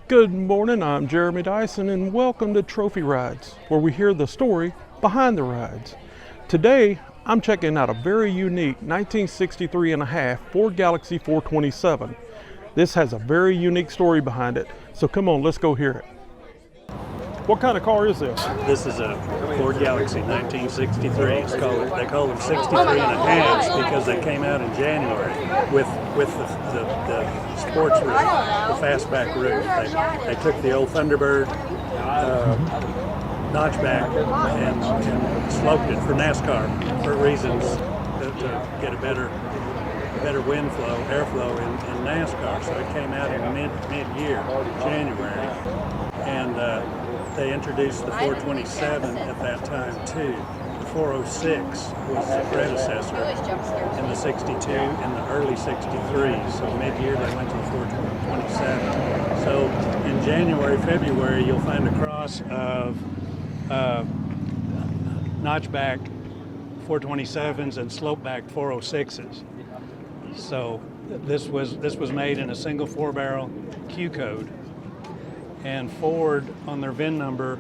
Good morning, I'm Jeremy Dyson and welcome to Trophy Rides, where we hear the story behind the rides. Today, I'm checking out a very unique 1963 and a half Ford Galaxie 427. This has a very unique story behind it, so come on, let's go hear it. What kind of car is this? This is a Ford Galaxie 1963. They call them 63 and a halves because they came out in January with the sports roof, the fastback roof. They took the old Thunderbird notchback and sloped it for NASCAR for reasons to get a better wind flow, airflow in NASCAR. So it came out in mid-year, January, and they introduced the 427 at that time too. The 406 was the predecessor in the 62 and the early 63. So mid-year they went to the 427. So in January, February, you'll find a cross of notchback 427s and slopeback 406s. So this was made in a single 4-barrel Q code. And Ford, on their VIN number,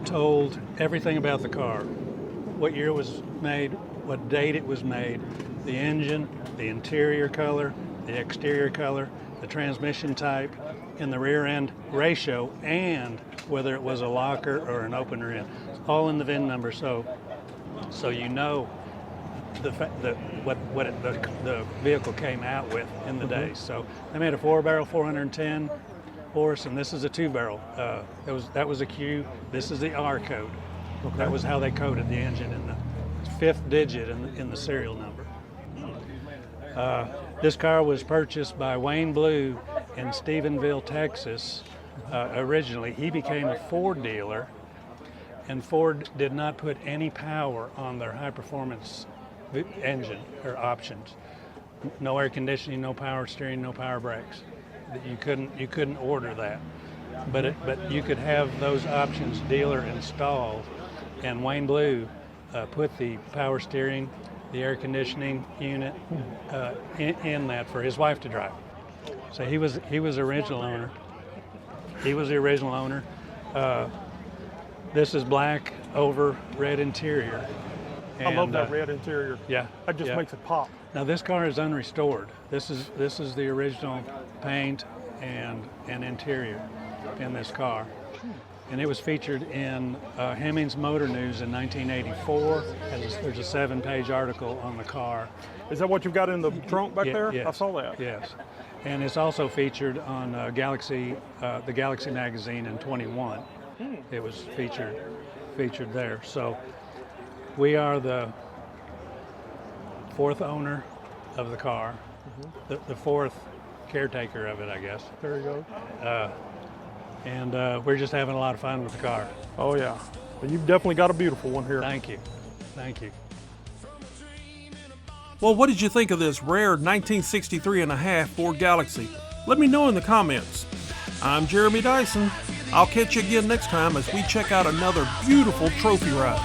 told everything about the car. What year it was made, what date it was made, the engine, the interior color, the exterior color, the transmission type, and the rear end ratio, and whether it was a locker or an open rear end. It's all in the VIN number, so you know the vehicle came out with in the day. So they made a 4-barrel 410 horse, and this is a 2-barrel. That was a Q. This is the R code. Okay. That was how they coded the engine in the 5th digit in the serial number. This car was purchased by Wayne Blue in Stephenville, Texas. Originally, he became a Ford dealer, and Ford did not put any power on their high-performance engine or options. No air conditioning, no power steering, no power brakes. You couldn't order that, but you could have those options dealer installed, and Wayne Blue put the power steering, the air conditioning unit in that for his wife to drive. So he was the original owner. He was the original owner. This is black over red interior. And, I love that red interior. Yeah, that just makes it pop. Now this car is unrestored. This is the original paint and interior in this car, and it was featured in Hemmings Motor News in 1984. There's a 7-page article on the car. Is that what you've got in the trunk back there? Yes. I saw that. Yes, and it's also featured on the Galaxie magazine in 21. It was featured there. So we are the 4th owner of the car, the 4th caretaker of it, I guess. There you go. And we're just having a lot of fun with the car. Oh yeah, well, you've definitely got a beautiful one here. Thank you. Thank you. Well, what did you think of this rare 1963 and a half Ford Galaxie? Let me know in the comments. I'm Jeremy Dyson. I'll catch you again next time as we check out another beautiful trophy ride.